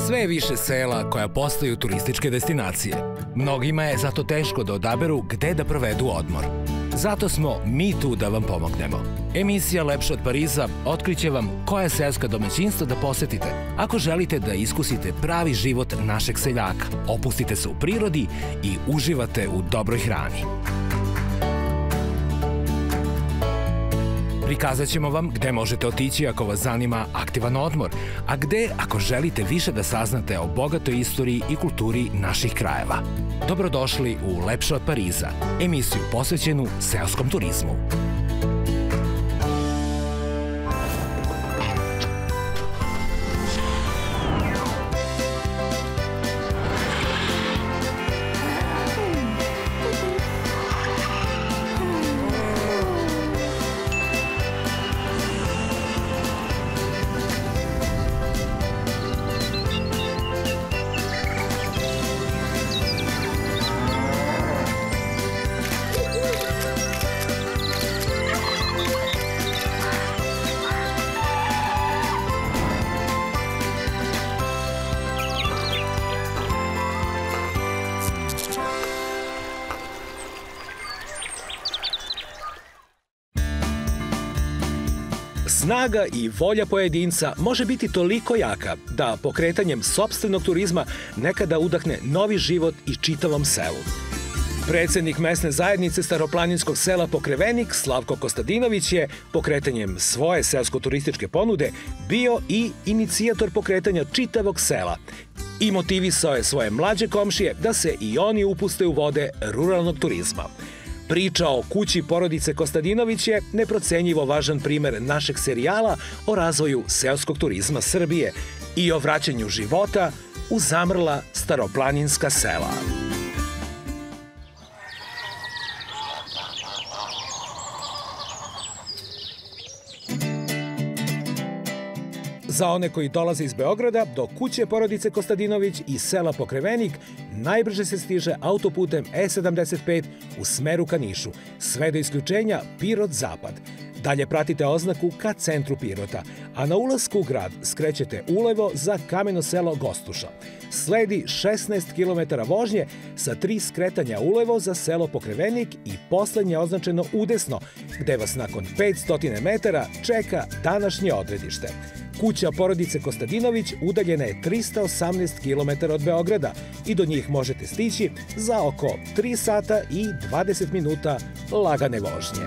Sve je više sela koja postaju turističke destinacije. Mnogima je zato teško da odaberu gde da provedu odmor. Zato smo mi tu da vam pomognemo. Emisija Lepše od Pariza otkriće vam koja seoska domaćinstva da posetite ako želite da iskusite pravi život našeg seljaka, opustite se u prirodi i uživate u dobroj hrani. Prikazat ćemo vam gde možete otići ako vas zanima aktivan odmor, a gde ako želite više da saznate o bogatoj istoriji i kulturi naših krajeva. Dobrodošli u Lepše od Pariza, emisiju posvećenu seoskom turizmu. Snaga i volja pojedinca može biti toliko jaka da pokretanjem sopstvenog turizma nekada udahne novi život i čitavom selu. Predsednik mesne zajednice staroplaninskog sela Pokrevenik, Slavko Kostadinović, je pokretanjem svoje seosko-turističke ponude bio i inicijator pokretanja čitavog sela i motivisao je svoje mlađe komšije da se i oni upuste u vode ruralnog turizma. Priča o kući porodice Kostadinović je neprocenjivo važan primer našeg serijala o razvoju seoskog turizma Srbije i o vraćanju života u zamrla staroplaninska sela. Za one koji dolaze iz Beograda, do kuće porodice Kostadinović i sela Pokrevenik najbrže se stiže autoputem E75 u smeru ka Nišu, sve do isključenja Pirot-Zapad. Dalje pratite oznaku ka centru Pirota, a na ulasku u grad skrećete ulevo za kameno selo Gostuša. Sledi 16 km vožnje sa 3 skretanja ulevo za selo Pokrevenik i poslednje označeno udesno, gde vas nakon 500 metara čeka današnje odredište. Kuća porodice Kostadinović udaljena je 318 km od Beograda i do njih možete stići za oko 3 sata i 20 minuta lagane vožnje.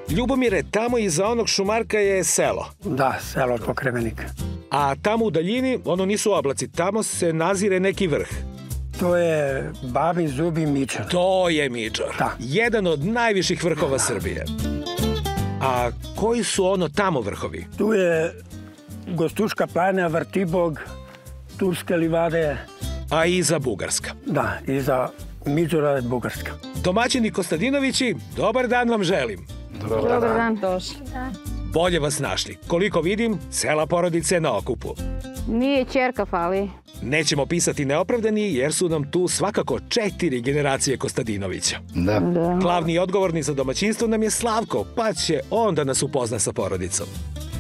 Ljubomire, tamo iza onog šumarka je selo. Da, selo Pokrevenik. A tamo u daljini, ono nisu oblaci, tamo se nazire neki vrh. To je Babin Zub i Mičor. To je Mičor. Da. Jedan od najviših vrhova Srbije. A koji su ono tamo vrhovi? Tu je Gostuška planina, Vrtibog, Turske livade. A iza Bugarska. Da, iza Mičora je Bugarska. Domaćini Kostadinovići, dobar dan vam želim. Dobar dan. Došli. Bolje vas našli. Koliko vidim, cela porodica je na okupu. Nije ćerka fali. Nećemo pisati neopravdani jer su nam tu svakako 4 generacije Kostadinovića. Da. Glavni i odgovorni za domaćinstvo nam je Slavko, pa će on da nas upozna sa porodicom.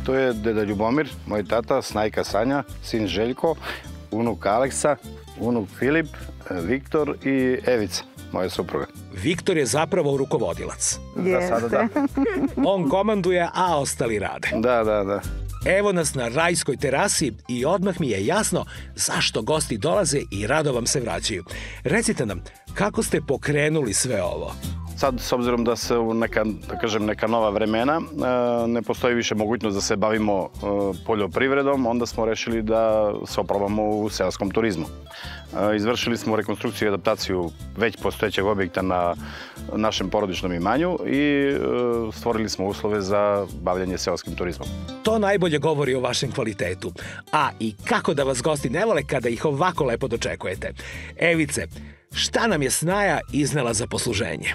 To je deda Ljubomir, moj tata, snajka Sanja, sin Željko, unuk Aleksa, unuk Filip, Viktor i Evica, moja supruga. Viktor je zapravo rukovodilac. Za sada da. On komanduje, a ostali rade. Da. Evo nas na rajskoj terasi i odmah mi je jasno zašto gosti dolaze i rado vam se vraćaju. Recite nam, kako ste pokrenuli sve ovo? Sad, s obzirom da se u neka nova vremena, ne postoji više mogućnost da se bavimo poljoprivredom, onda smo rešili da se oprobamo u seoskom turizmu. Izvršili smo rekonstrukciju i adaptaciju već postojećeg objekta na našem porodičnom imanju i stvorili smo uslove za bavljanje seoskim turizmom. To najbolje govori o vašem kvalitetu. A i kako da vas gosti ne vole kada ih ovako lepo dočekujete. Evice, šta nam je snaja iznela za posluženje?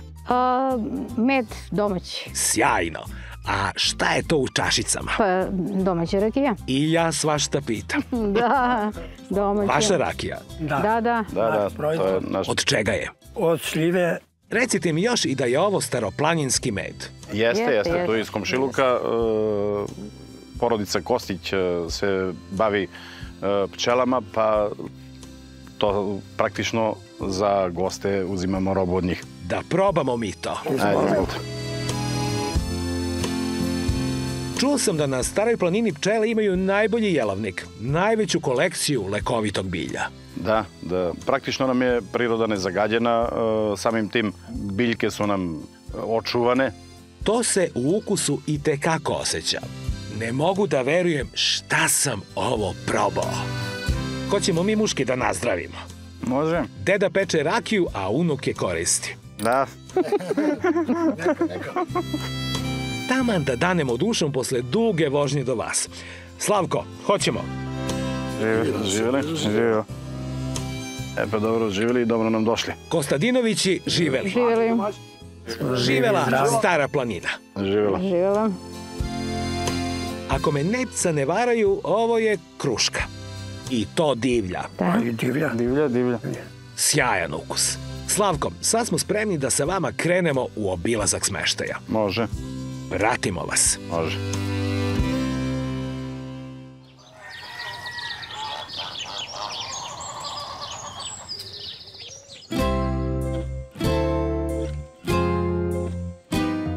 Med domaći. Sjajno. A šta je to u čašicama? Pa domaća rakija. I ja svašta pitam. Da, domaća. Vaša rakija? Da. Da, to je naš... Od čega je? Od šljive Recite mi još i da je ovo staroplaninski med. Jeste, to je iz komšiluka. Porodica Kostić se bavi pčelama, pa to praktično za goste uzimamo robu od njih. Da probamo mi to. Ajde, izvolite. Čuo sam da na Staroj planini pčele imaju najbolji jelovnik, najveću kolekciju lekovitog bilja. Da. Praktično nam je priroda nezagađena, samim tim biljke su nam očuvane. To se u ukusu i tekako osjeća. Ne mogu da verujem šta sam ovo probao. Hoćemo mi muški da nazdravimo. Može. Deda peče rakiju, a unuk je koristi. Da. Taman da danemo dušom posle duge vožnje do vas. Slavko, hoćemo. Živjeli? Živjeli. Pa dobro, živjeli i dobro nam došli. Kostadinovići živeli. Živjeli. Živela Stara planina. Živjela. Živjela. Ako me nepca ne varaju, ovo je kruška. I to divlja. Da. I divlja. Divlja. Sjajan ukus. Slavko, sad smo spremni da sa vama krenemo u obilazak smeštaja. Može. Pratimo vas. Može.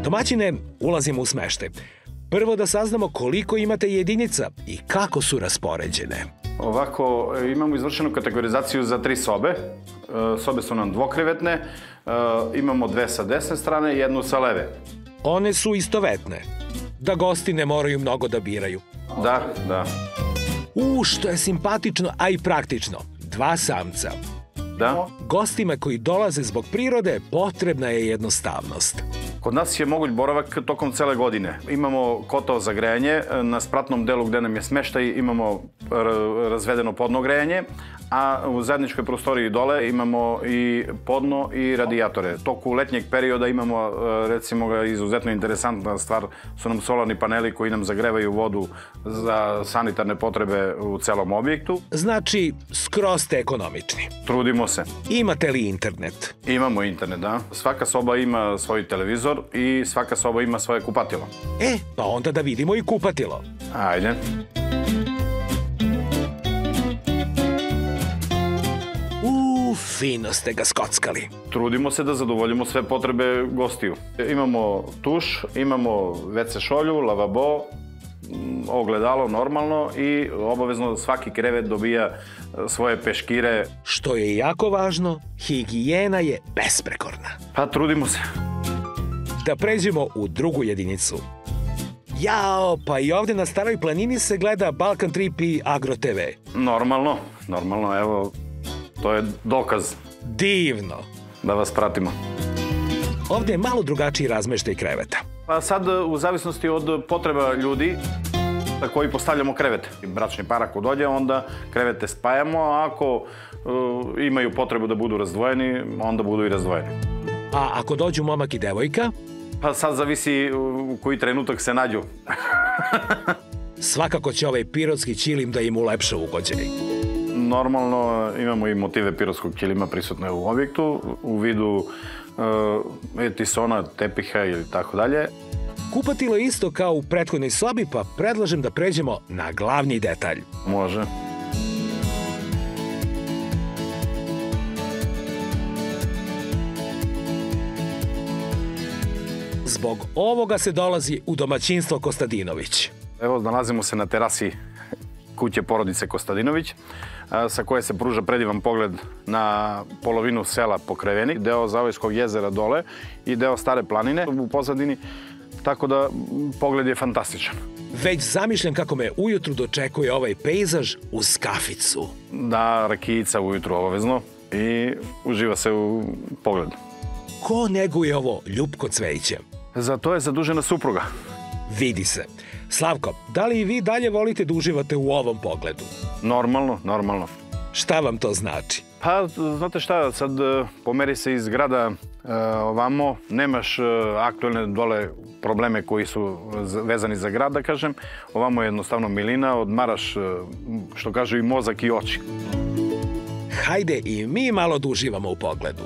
Domaćine, ulazimo u smeštaj. Prvo da saznamo koliko imate jedinica i kako su raspoređene. Ovako, imamo izvršenu kategorizaciju za 3 sobe. Sobe su nam dvokrevetne, imamo 2 sa desne strane i 1 sa leve. One su istovetne, da gosti ne moraju mnogo da biraju. Da. Što je simpatično, a i praktično. 2 samca. Da. Gostima koji dolaze zbog prirode potrebna je jednostavnost. Kod nas je moguć boravak tokom cele godine. Imamo kotao za grejanje, na spratnom delu gde nam je smeštaj imamo razvedeno podno grejanje, a u zajedničkoj prostoriji dole imamo i podno i radijatore. Toku letnjeg perioda imamo, recimo, izuzetno interesantna stvar su nam solarni paneli koji nam zagrevaju vodu za sanitarne potrebe u celom objektu. Znači, skroz ste ekonomični. Trudimo se. Imate li internet? Imamo internet, da. Svaka soba ima svoj televizor i svaka soba ima svoje kupatilo. Pa onda da vidimo i kupatilo. Ajde. Fino ste ga skockali. Trudimo se da zadovoljimo sve potrebe gostiju. Imamo tuš, imamo WC šolju, lavabo, ogledalo normalno i obavezno svaki krevet dobija svoje peškire. Što je jako važno, higijena je besprekorna. Pa trudimo se. Da pređemo u drugu jedinicu. Jao, pa i ovde na Staroj planini se gleda Balkan Trip i Agro TV. Normalno, evo, to je dokaz. Divno. Da vas pratimo. Ovde je malo drugačiji razmeštaj kreveta. Pa sad, u zavisnosti od potreba ljudi na koji postavljamo krevete. Bračni par ako dođe, onda krevete spajamo, a ako imaju potrebu da budu razdvojeni, onda budu i razdvojeni. A ako dođu momak i devojka? Pa sad zavisi u koji trenutak se nađu. Svakako će ovaj pirotski ćilim da im ulepša ugođaj. Normalno imamo i motive pirotskog ćilima prisutne u objektu u vidu etisona, tepiha ili tako dalje. Kupatilo je isto kao u prethodnoj sobi, pa predlažem da pređemo na glavni detalj. Može. Zbog ovoga se dolazi u domaćinstvo Kostadinović. Evo, nalazimo se na terasi kuće porodice Kostadinović, sa koje se pruža predivan pogled na polovinu sela Pokrevenik, deo Zavojskog jezera dole i deo Stare planine u pozadini, tako da pogled je fantastičan. Već zamišljam kako me ujutru dočekuje ovaj pejzaž uz kaficu. Da, rakijica ujutru obavezno i uživa se u pogledu. Ko neguje ovo ljupko cveće? Za to je zadužena supruga. Vidi se. Slavko, da li i vi dalje volite da uživate u ovom pogledu? Normalno. Šta vam to znači? Pa, znate šta, sad pomeri se iz grada ovamo, nemaš aktuelne dole probleme koji su vezani za grad, da kažem. Ovamo je jednostavno milina, odmaraš, što kažu, i mozak i oči. Hajde i mi malo da uživamo u pogledu.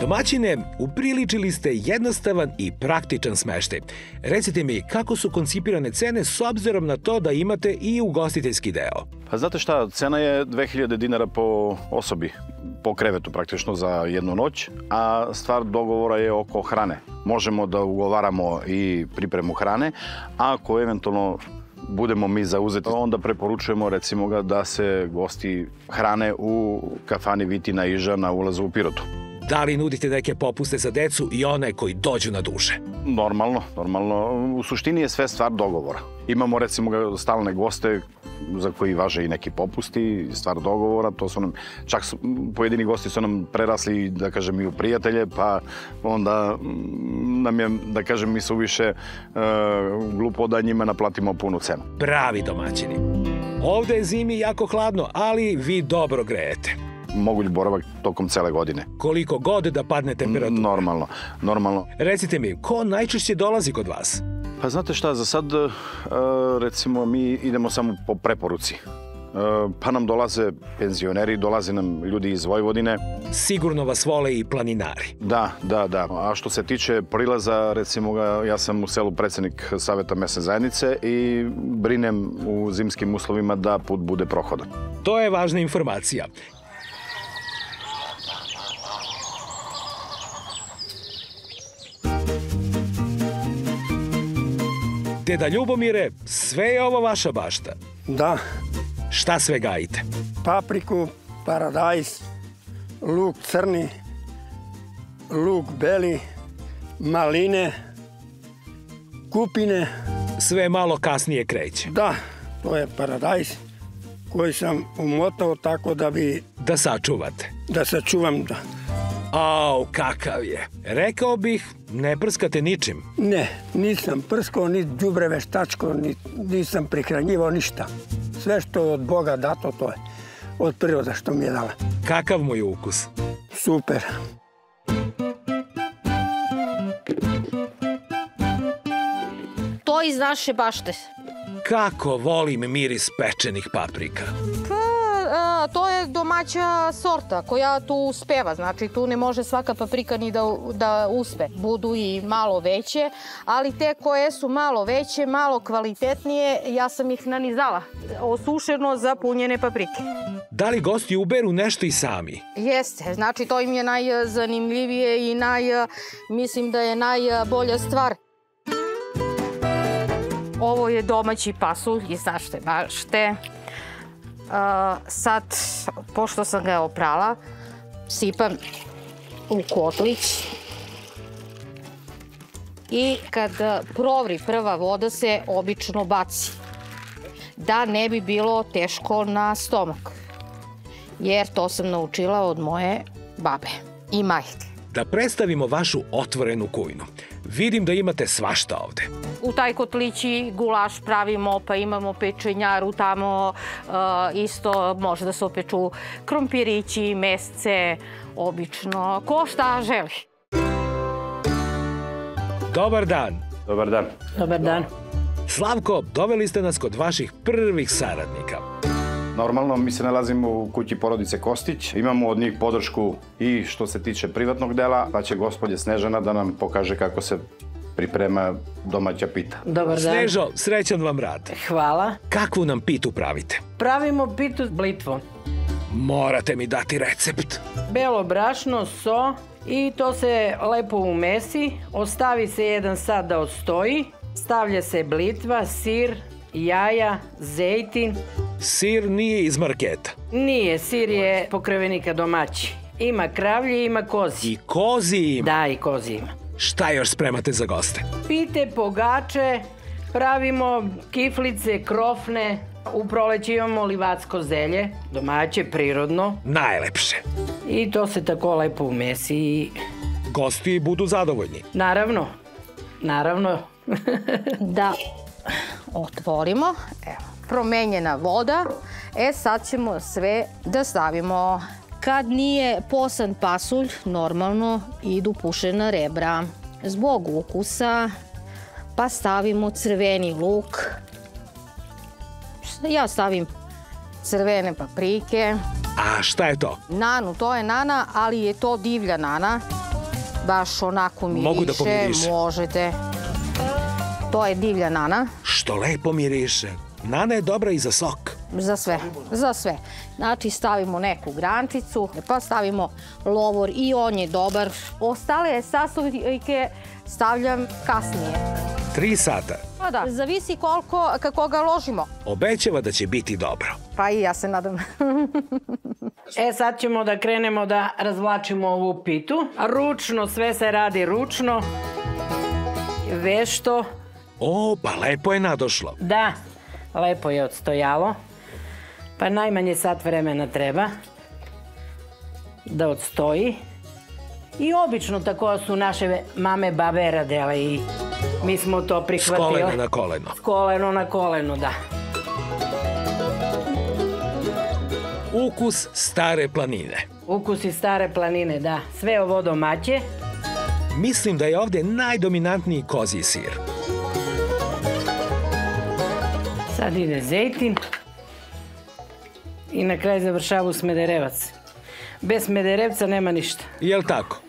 Domaćine, upriličili ste jednostavan i praktičan smeštaj. Recite mi, kako su koncipirane cene s obzirom na to da imate i ugostiteljski deo? Pa znate šta, cena je 2000 dinara po osobi, po krevetu praktično za jednu noć, a stvar dogovora je oko hrane. Možemo da ugovaramo i pripremu hrane, a ako eventualno budemo mi zauzeti, onda preporučujemo recimo ga da se gosti hrane u kafani Vitina Iža na ulazu u Pirotu. Da li nudite neke popuste za decu i one koji dođu na duže? Normalno. U suštini je sve stvar dogovora. Imamo recimo stalne goste za koji važe i neki popusti, stvar dogovora, to su nam, čak pojedini gosti su nam prerasli, da kažem, i u prijatelje, pa onda nam je, da kažem, mi su više glupo da njima naplatimo punu cenu. Pravi domaćini. Ovde je zimi jako hladno, ali vi dobro grejete. Moguć boravak tokom cele godine. Koliko god da padne temperatura? Normalno. Recite mi, ko najčešće dolazi kod vas? Pa znate šta, za sad, recimo, mi idemo samo po preporuci. Pa nam dolaze penzioneri, dolaze nam ljudi iz Vojvodine. Sigurno vas vole i planinari. Da. A što se tiče prilaza, recimo, ja sam u selu predsednik Saveta mesne zajednice i brinem u zimskim uslovima da put bude prohodan. To je važna informacija. Deda Ljubomire, sve je ovo vaša bašta. Da, Šta sve gajite? papriku, paradajz, luk crni, luk beli, maline, kupine. Sve malo kasnije kreće. Da, to je paradajz koji sam umotao tako Da sačuvate. da sačuvam. Da. Au, kakav je. Rekao bih, ne prskate ničim. Ne, nisam prskao, ni đubre veštačko, nisam prihranjivao ništa. Sve što je od Boga dato, to je od priroda što mi je dala. Kakav mu je ukus? Super. To iz naše bašte. Kako volim miris pečenih paprika. To je domaća sorta koja tu uspeva, znači tu ne može svaka paprika ni da uspe. Budu i malo veće, ali te koje su malo veće, malo kvalitetnije, ja sam ih nanizala. Osušeno za punjene paprike. Da li gosti uberu nešto i sami? Jeste, znači to im je najzanimljivije i mislim da je najbolja stvar. Ovo je domaći pasulj iz naše bašte. Sad, pošto sam ga oprala, sipam u kotlić i kad provri prva voda se obično baci, da ne bi bilo teško na stomak, jer to sam naučila od moje babe i majke. Da predstavimo vašu otvorenu kujnu. Vidim da imate svašta ovde. U taj kotlići gulaš pravimo, pa imamo pečenjaru tamo, isto može da se opeču krompirići, mesce, obično, ko šta želi. Dobar dan. Dobar dan. Dobar dan. Slavko, doveli ste nas kod vaših prvih saradnika. Normalno, mi se nalazimo u kući porodice Kostić. Imamo od njih podršku i što se tiče privatnog dela, pa će gospođa Snežana da nam pokaže kako se priprema domaća pita. Dobar dan. Snežo, srećan vam rad. Hvala. Kakvu nam pitu pravite? Pravimo pitu s blitvom. Morate mi dati recept. Belo brašno, so i to se lepo umesi. Ostavi se 1 sat da odstoji. Stavlja se blitva, sir, jaja, zejtin. Sir nije iz marketa. Nije, sir je pokrevenika domaći. Ima kravlji, ima kozi. I kozi ima. Da, i kozi ima. Šta još spremate za goste? Pite, pogače, pravimo kiflice, krofne. U proleće imamo livatsko zelje, domaće, prirodno. Najlepše. I to se tako lepo umesi i... Gosti budu zadovoljni. Naravno. Da otvorimo, evo, promenjena voda. Sad ćemo sve da stavimo. Kad nije posan pasulj, normalno idu pušena rebra. Zbog ukusa, pa stavimo crveni luk. Ja stavim crvene paprike. A šta je to? Nanu, to je nana, ali je to divlja nana. baš onako miriše. Mogu da pomiriše? Možete. To je divlja nana. Što lepo miriše. Nana je dobra i za sok. Za sve, za sve. Znači stavimo neku grančicu, pa stavimo lovor i on je dobar. Ostale sastojke stavljam kasnije. 3 sata. Pa da, zavisi kako ga ložimo. Obećava da će biti dobro. Pa i ja se nadam. Sad ćemo da krenemo da razvlačimo ovu pitu. Ručno, sve se radi ručno. Vešto. O, pa lepo je nadošlo. Da, lepo je odstojalo. Pa najmanje sat vremena treba da odstoji. I obično tako su naše mame, babe radele i mi smo to prihvatili. S kolena na koleno. S koleno na koleno, da. Ukus stare planine. Ukusi stare planine, da. Sve ovo domaće. Mislim da je ovde najdominantniji kozji sir. Sad ide zejtin. I na kraj završava smederevac. Bez smederevca nema ništa. Jel tako?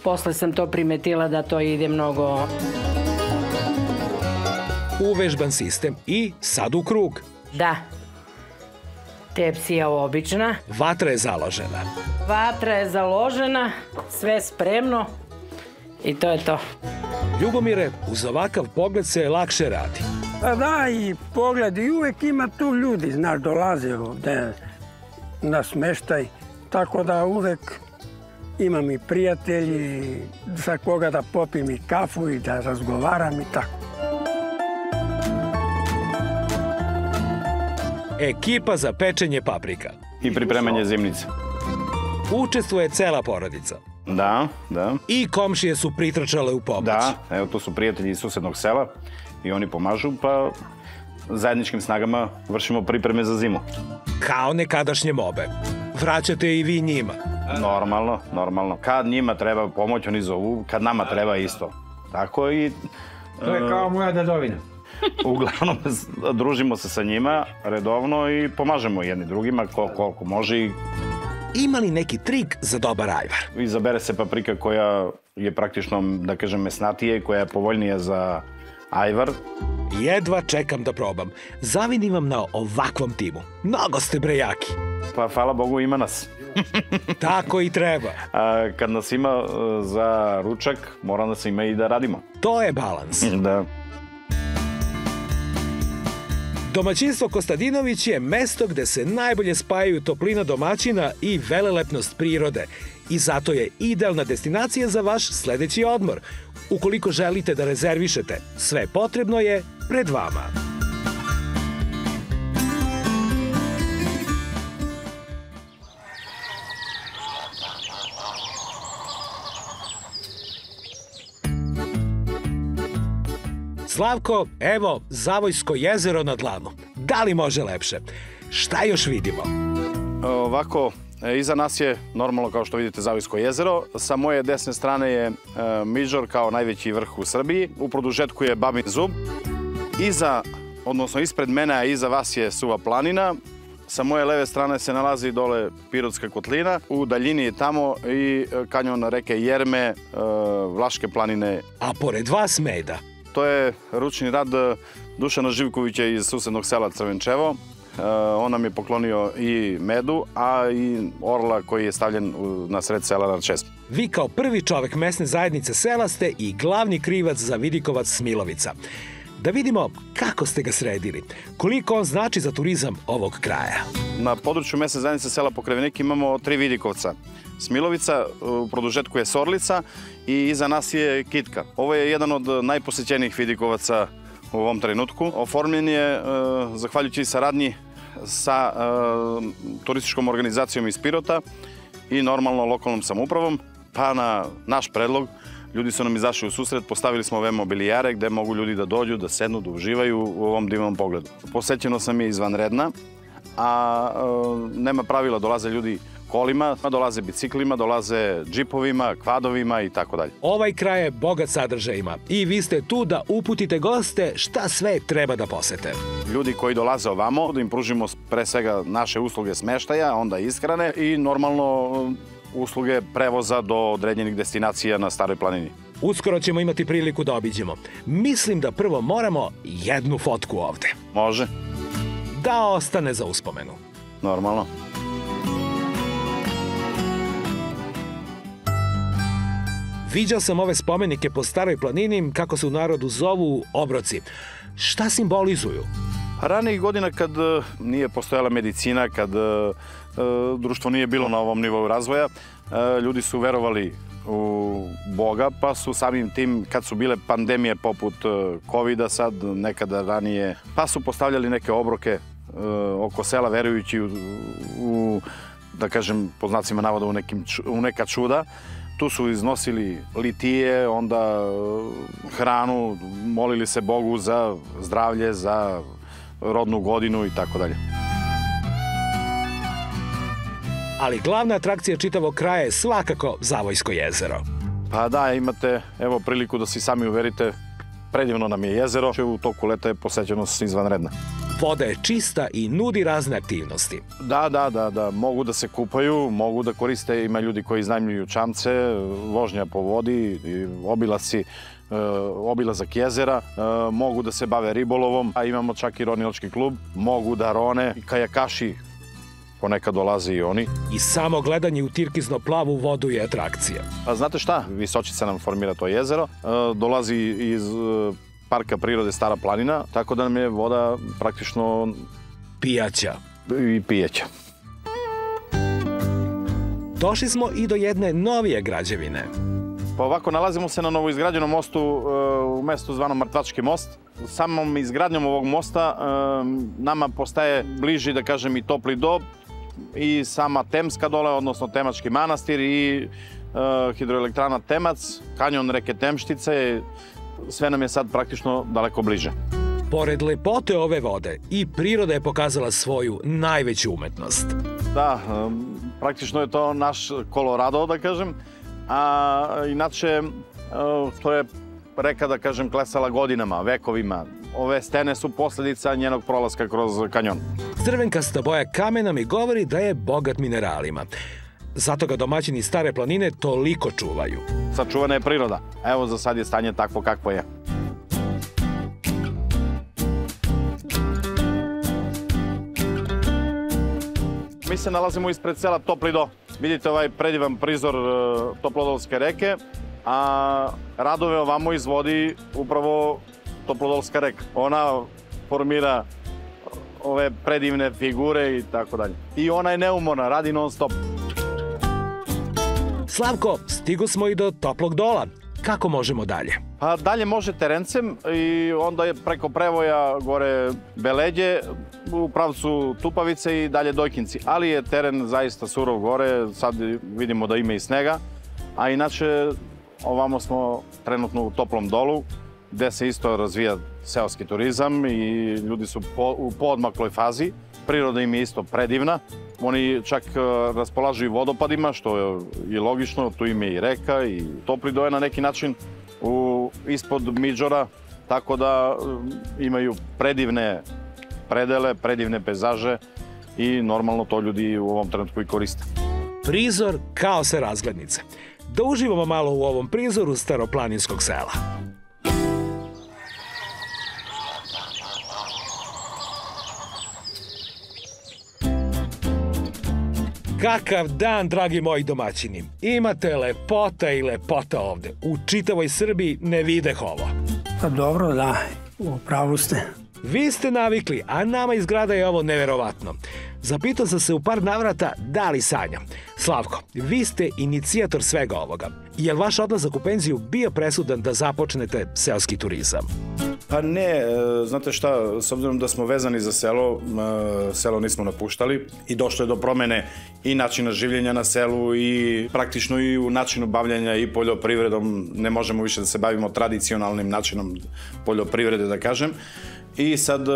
Posle sam to primetila da to ide mnogo... Uvežban sistem i sad u krug. Da. Tepsija obična. Vatra je založena. Vatra je založena, sve spremno i to je to. Ljubomire, uz ovakav pogled se lakše radi. Pa da, i pogled, i uvek ima tu ljudi, znaš, dolaze ovde na smeštaj, tako da uvek imam i prijatelji sa koga da popim i kafu i da razgovaram i tako. Ekipa za pečenje paprika. I pripremanje zimnice. Učestvuje cela porodica. Da, da. I komšije su pritrčale u pomoć. Da, evo to su prijatelji iz susednog sela i oni pomažu, pa zajedničkim snagama vršimo pripreme za zimu. Kao nekadašnje mobe. Vraćate i vi njima. Normalno, normalno. Kad njima treba pomoć, oni zovu, kad nama treba isto. Tako i... To je kao moja dedovina. Uglavnom, družimo se sa njima redovno i pomažemo jedni drugima koliko može. Ima li neki trik za dobar ajvar? Izabere se paprika koja je praktično, da kažem, mesnatije, koja je povoljnija za ajvar. Jedva čekam da probam. Zavidim vam na ovakvom timu. Mnogo ste brejaki. Pa, hvala Bogu, ima nas. Tako i treba. A kad nas ima za ručak, mora nas ima i da radimo. To je balans. Da. Domaćinstvo Kostadinović je mesto gde se najbolje spajaju toplina domaćina i velelepnost prirode. I zato je idealna destinacija za vaš sledeći odmor. Ukoliko želite da rezervišete, sve potrebno je pred vama. Slavko, evo Zavojsko jezero na dlanu. Da li može lepše? Šta još vidimo? Ovako, iza nas je normalno kao što vidite Zavojsko jezero. Sa moje desne strane je Miđor kao najveći vrh u Srbiji. U produžetku je Babin zub. Iza, odnosno ispred mene, a iza vas je Suva planina. Sa moje leve strane se nalazi dole Pirotska kotlina. U daljini je tamo i kanjon reke Jerme, Vlaške planine. A pored vas meda. To je ručni rad Dušana Živkovića iz susednog sela Crvenčevo. On nam je poklonio i medu, a i orla koji je stavljen na sred sela na česmi. Vi kao prvi čovek mesne zajednice sela ste i glavni krivac za vidikovac Smilovica. Da vidimo kako ste ga sredili, koliko on znači za turizam ovog kraja. Na području mesne zajednice sela Pokrevenik imamo 3 vidikovca. Smilovica, u produžetku je Sorlica i iza nas je Kitka. Ovo je jedan od najposećenijih vidikovaca u ovom trenutku. Oformljen je zahvaljujući saradnji sa turističkom organizacijom iz Pirota i normalno lokalnom samoupravom. Pa na naš predlog ljudi su nam izašli u susret, postavili smo ove mobilijare gde mogu ljudi da dođu, da sednu, da uživaju u ovom divnom pogledu. Posećenost nam je izvanredna, a nema pravila, dolaze ljudi kolima, dolaze biciklima, dolaze džipovima, kvadovima i tako dalje. Ovaj kraj je bogat sadržajima i vi ste tu da uputite goste šta sve treba da posete. Ljudi koji dolaze ovamo, da im pružimo pre svega naše usluge smeštaja, onda ishrane i normalno usluge prevoza do određenih destinacija na Staroj planini. Uskoro ćemo imati priliku da obiđemo. Mislim da prvo moramo jednu fotku ovde. Može? Da ostane za uspomenu. Normalno. Viđao sam ove spomenike po Staroj planini, kako se u narodu zovu obroci. Šta simbolizuju? Ranijih godina kad nije postojala medicina, kad društvo nije bilo na ovom nivou razvoja, ljudi su verovali u Boga, pa su samim tim, kad su bile pandemije poput COVID-a sad, nekada ranije, pa su postavljali neke obroke oko sela verujući u da kažem, po znacima navoda, u neka čuda. Tu su iznosili litije, onda hranu, molili se Bogu za zdravlje, za rodnu godinu i tako dalje. Ali glavna atrakcija čitavog kraja je svakako Zavojsko jezero. Pa da, imate evo priliku da se sami uverite, predivno nam je jezero. U toku leta je posećenost izvanredna. Voda je čista i nudi razne aktivnosti. Da, mogu da se kupaju, mogu da koriste, ima ljudi koji iznajmljuju čamce, vožnja po vodi, obilazak jezera, mogu da se bave ribolovom, a imamo čak i ronilački klub, mogu da rone, kajakaši ponekad dolaze i oni. I samo gledanje u tirkizno plavu vodu je atrakcija. A znate šta? Visočica nam formira to jezero, dolazi iz Parka prirode Stara planina, tako da nam je voda praktično pijaća. I pijeća. Došli smo i do jedne novije građevine. Pa ovako, nalazimo se na novoizgrađenom mostu u mestu zvanom Mrtvački most. Samom izgradnjom ovog mosta nama postaje bliži, da kažem, i Topli Do i sama Temska dole, odnosno Temački manastir i hidroelektrana Temac, kanjon reke Temštice. Sve nam je sad praktično daleko bliže. Pored lepote ove vode, i priroda je pokazala svoju najveću umetnost. Da, praktično je to naš Kolorado, da kažem. A inače, to je reka, da kažem, klesala godinama, vekovima. Ove stene su posledica njenog prolaska kroz kanjon. Crvenkasta boja kamena mi govori da je bogat mineralima. Zato ga domaćini Stare planine toliko čuvaju. Sačuvana je priroda. Evo, za sad je stanje takvo kakvo je. Mi se nalazimo ispred sela Topli Do. Vidite ovaj predivan prizor Toplodolske reke, a radove ovamo izvodi upravo Toplodolska reka. Ona formira ove predivne figure i tako dalje. I ona je neumorna, radi non stop. Slavko, stigo smo i do Toplog Dola. Kako možemo dalje? Pa dalje može terencem i onda je preko prevoja gore Beleđe u pravcu Tupavice i dalje Dojkinci. Ali je teren zaista surov gore, sad vidimo da ima i snega. A inače, ovamo smo trenutno u Toplom Dolu, gde se isto razvija seoski turizam i ljudi su u poodmakloj fazi. Priroda im je isto predivna. Oni čak raspolažu i vodopadima, što je i logično, tu im je i reka i Topli Do je na neki način ispod Midžora, tako da imaju predivne predele, predivne pejzaže i normalno to ljudi u ovom trenutku i koriste. Prizor kao se razglednice. Da uživamo malo u ovom prizoru staroplaninskog sela. Kakav dan, dragi moji domaćini. Imate lepota i lepota ovde. U čitavoj Srbiji ne videh ovo. Pa dobro, da, u pravu ste. Vi ste navikli, a nama iz grada je ovo neverovatno. Zapitao sam se u par navrata da li sanjam. Slavko, vi ste inicijator svega ovoga. Je li vaš odlazak u penziju bio presudan da započnete seoski turizam? Pa ne, znate šta, s obzirom da smo vezani za selo, selo nismo napuštali i došlo je do promene i načina življenja na selu i praktično i u načinu bavljanja i poljoprivredom. Ne možemo više da se bavimo tradicionalnim načinom poljoprivrede, da kažem. I sad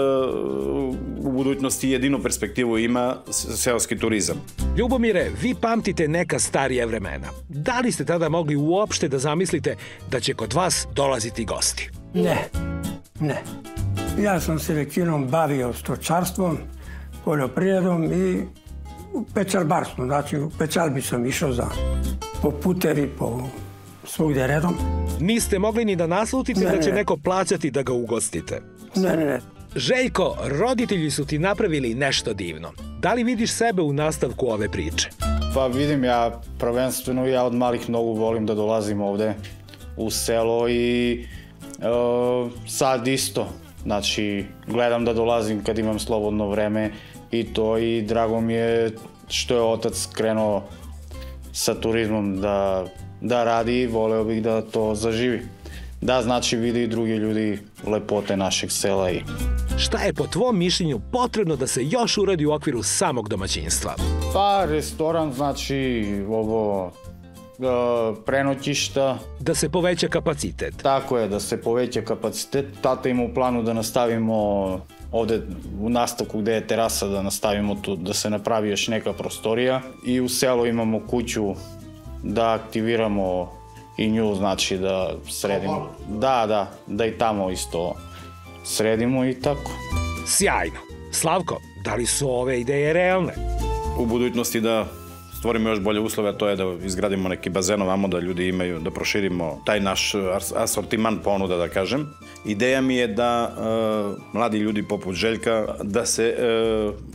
u budućnosti jedinu perspektivu ima seoski turizam. Ljubomire, vi pamtite neka starija vremena. Da li ste tada mogli uopšte da zamislite da će kod vas dolaziti gosti? Ne. Ja sam se većinom bavio stočarstvom, poljoprivredom i u pečalbarstvu, znači u pečalbi sam išao po putevi, po svugdje redom. Niste mogli ni da naslutite da će neko plaćati da ga ugostite. Ne. Željko, roditelji su ti napravili nešto divno. Da li vidiš sebe u nastavku ove priče? Pa vidim, ja prvenstveno od malih nogu volim da dolazim ovde u selo i sad isto. Znači, gledam da dolazim kad imam slobodno vreme i to, i drago mi je što je otac krenuo sa turizmom da radi i voleo bih da to zaživi. Da, znači, vidi i drugi ljudi lepote našeg sela. Šta je po tvom mišljenju potrebno da se još uradi u okviru samog domaćinstva? Pa, restoran, znači, ovo, prenoćišta. Da se poveća kapacitet. Tako je, da se poveća kapacitet. Tata ima u planu da nastavimo ovde u nastavku gde je terasa, da nastavimo tu, da se napravi još neka prostorija. I u selu imamo kuću da aktiviramo i nju, znači da sredimo. Da i tamo isto sredimo i tako. Sjajno. Slavko, da li su ove ideje realne? U budućnosti da stvorimo još bolje uslove, a to je da izgradimo neki bazen ovamo, da ljudi imaju, da proširimo taj naš asortiman ponuda, da kažem. Ideja mi je da mladi ljudi poput Željka, da se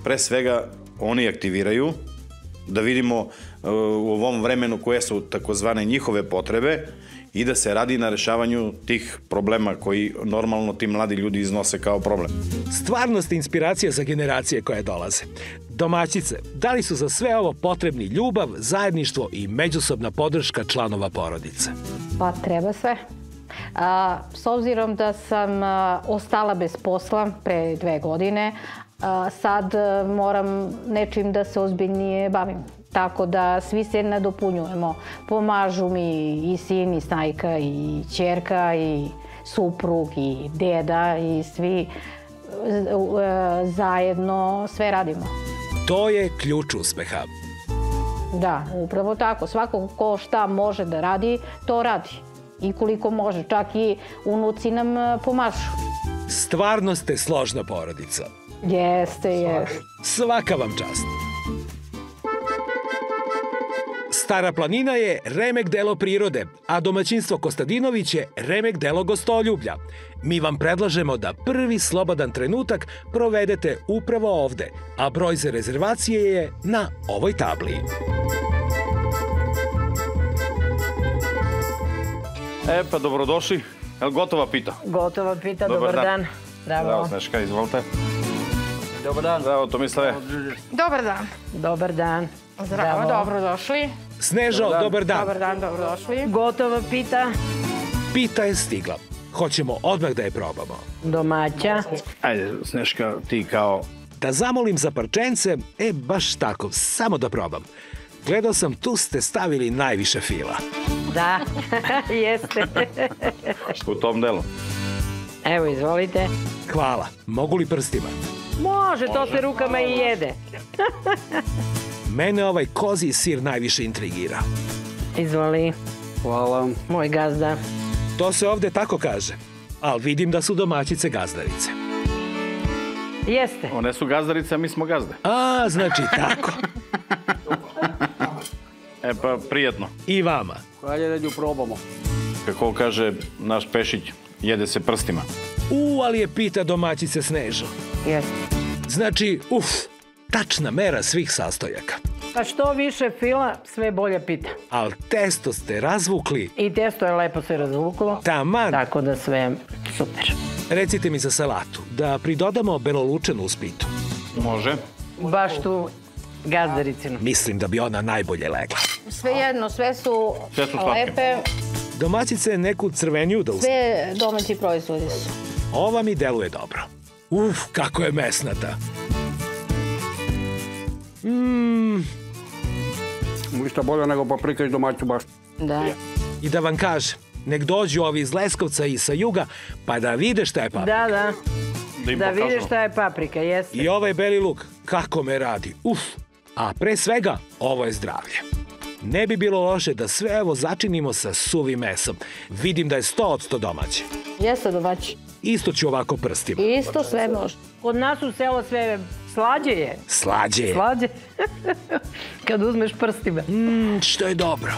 pre svega oni aktiviraju, da vidimo u ovom vremenu koje su takozvane njihove potrebe i da se radi na rešavanju tih problema koji normalno ti mladi ljudi iznose kao problem. Stvarno ste inspiracija za generacije koje dolaze. Domaćice, da li su za sve ovo potrebni ljubav, zajedništvo i međusobna podrška članova porodice? Pa treba sve. S obzirom da sam ostala bez posla pre 2 godine, sad moram nečim da se ozbiljnije bavim. Tako da svi se nadopunjujemo. Pomažu mi i sin, i snajka, i ćerka, i suprug, i deda, i svi zajedno sve radimo. To je ključ uspeha. Da, upravo tako. Svako ko šta može da radi, to radi. I koliko može. Čak i unuci nam pomažu. Stvarno ste složna porodica. Jeste. Svaka vam čast. Stara planina je remek delo prirode, a domaćinstvo Kostadinović je remek delo gostoljublja. Mi vam predlažemo da prvi slobodan trenutak provedete upravo ovde, a broj za rezervacije je na ovoj tabli. Pa dobrodošli. Je li gotova pita? Gotova pita, dobar dan. Zdravo, Sneška, izvolite. Dobar dan. Zdravo, Tomislave. Dobar dan. Dobar dan. Zdravo, dobrodošli. Snežo, dobar dan. Dobar dan, dobrodošli. Gotova pita. Pita je stigla. Hoćemo odmah da je probamo. Domaća. Ajde, Sneška, ti kao... Da zamolim za parčence, baš tako, samo da probam. Gledao sam, tu ste stavili najviše fila. Da, jeste. U tom delu. Evo, izvolite. Hvala. Mogu li prstima? Može, to se rukama i jede. Mene ovaj kozji sir najviše intrigira. Izvoli. Hvala. Moj gazda. To se ovde tako kaže, ali vidim da su domaćice gazdarice. Jeste. One su gazdarice, a mi smo gazde. A, znači tako. Pa, prijetno. I vama. Hajde da nju probamo. Kako kaže naš Pešić, jede se prstima. Ali je pita domaćice Snežo. Jeste. Znači, tačna mera svih sastojaka. Pa što više fila, sve bolje pita. Ali testo ste razvukli. I testo je lepo se razvuklo. Taman. Tako da sve super. Recite mi za salatu, da pridodamo belolučenu uz pitu. Može. Baš tu gazdaricinu. Mislim da bi ona najbolje legla. Svejedno, sve su slatke. lepe. Domaćice neku crveniju da uzme. Sve domaći proizvodi su. Ova mi deluje dobro. Kako je mesnata. Ništa bolje nego paprika iz domaću baš. Da. I da vam kažem, nek dođu ovi iz Leskovca i sa juga, pa da vide šta je paprika. Da. Da vidiš šta je paprika, jeste. I ovaj beli luk, kako me radi. A pre svega, ovo je zdravlje. Ne bi bilo loše da sve evo začinimo sa suvim mesom. Vidim da je 100% domaće. Jeste domaći. Isto ću ovako prstima. Isto sve može. Kod nas u selo sve Slađe je. Slađe je. Slađe. Kad uzmeš prstima. Što je dobro.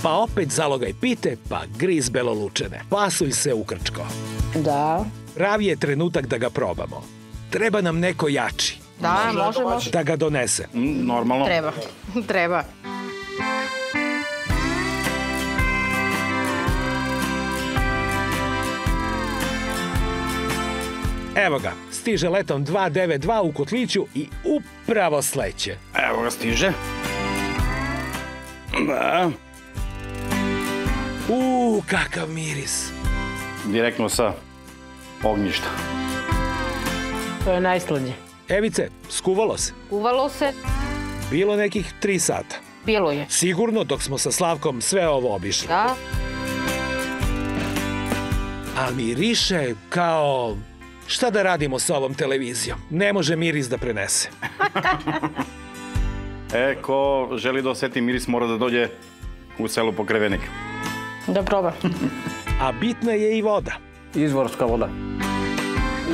Pa opet zalogaj pite, pa griz belolučene. Pasulj se ukrčko. Da. Pravi je trenutak da ga probamo. Treba nam neko jači. Da, može. Da ga donese. Normalno. Treba. Evo ga, stiže letom 292 u kotliću i upravo sleće. Evo ga stiže. Da. Kakav miris. Direktno sa ognjišta. To je najslađe. Evice, skuvalo se. Uvalo se. Bilo nekih 3 sata. Bilo je. Sigurno dok smo sa Slavkom sve ovo obišli. Da. A miriše kao... Šta da radimo sa ovom televizijom? Ne može miris da prenese. Ko želi da oseti miris mora da dođe u selo Pokrevenik. Da proba. A bitna je i voda. Izvorska voda.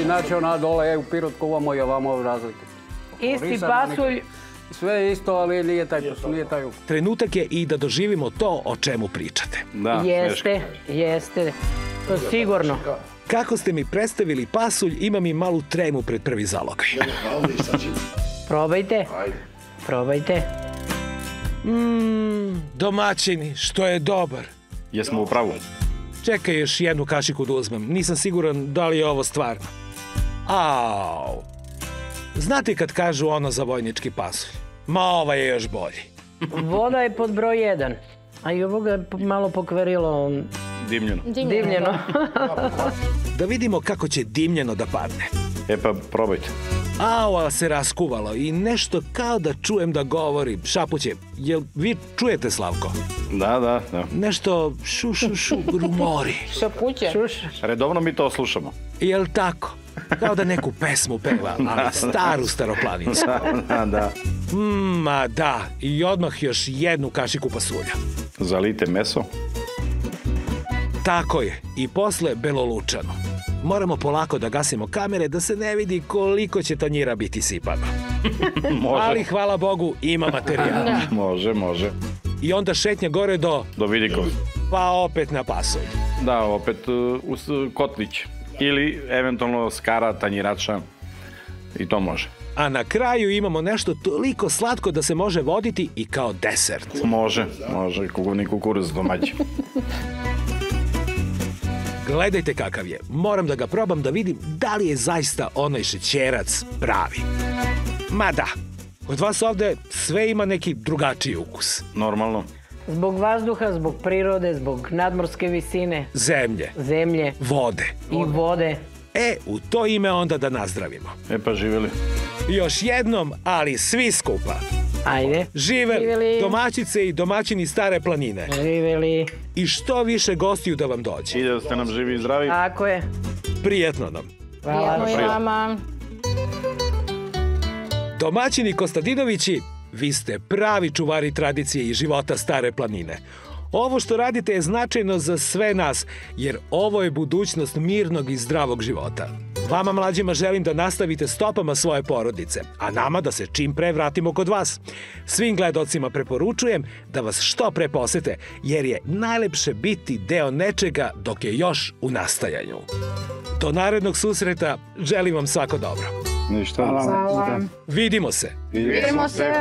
Inače ona dole je u Pirotku, ovamo i ovamo razlike. Isti pasulj. Sve je isto, ali nije taj ukus. Trenutak je i da doživimo to o čemu pričate. Da, Jeste. To sigurno. Kako ste mi predstavili pasulj, imam i malu tremu pred prvi zalogaj. Probajte. Domaćini, što je dobar. Jesmo u pravu. Čekaj još jednu kašiku da uzmem. Nisam siguran da li je ovo stvarno. Au. Znate kad kažu ono za vojnički pasulj? Ma ovaj je još bolji. Voda je pod broj 1. A i ovoga je malo pokvarilo. Dimljeno. Da vidimo kako će dimljeno da padne. Pa probajte. A se raskuvalo i nešto kao da čujem da govori, šapuće. Jel vi čujete, Slavko? Da. Nešto šu, rumori. Šapuće. Redovno mi to slušamo. Jel tako? Kao da neku pesmu peva, ali staru staroplaninsku. Da. Ma da, i odmah još jednu kašiku pasulja. Zalijte meso. Tako je, i posle belolučano. Moramo polako da gasimo kamere da se ne vidi koliko će tanjira biti sipano. Može. Ali hvala Bogu ima materijala. Može. I onda šetnja gore do Vidikova. Pa opet na pasulj. Da, opet uz kotlić. Ili eventualno skara, tanjirača. I to može. A na kraju imamo nešto toliko slatko da se može voditi i kao desert. Može. Kugovni kukuruz domaći. Gledajte kakav je. Moram da ga probam da vidim da li je zaista onaj šećerac pravi. Ma da, kod vas ovde sve ima neki drugačiji ukus. Normalno. Zbog vazduha, zbog prirode, zbog nadmorske visine. Zemlje. Vode. I vode. U to ime onda da nazdravimo. Pa živjeli. Još jednom, ali svi skupa. Ajde. Živeli domaćice i domaćini Stare planine. Živeli. I što više gostiju da vam dođe. I da ste nam živi i zdravi. Tako je. Prijetno nam. Hvala. Prijetno i vama. Domaćini Kostadinovići, vi ste pravi čuvari tradicije i života Stare planine. Ovo što radite je značajno za sve nas, jer ovo je budućnost mirnog i zdravog života. Vama mlađima želim da nastavite stopama svoje porodice, a nama da se čim pre vratimo kod vas. Svim gledocima preporučujem da vas što pre posete, jer je najlepše biti deo nečega dok je još u nastajanju. Do narednog susreta želim vam svako dobro. Ništa. Hvala. Vidimo se. Vidimo se.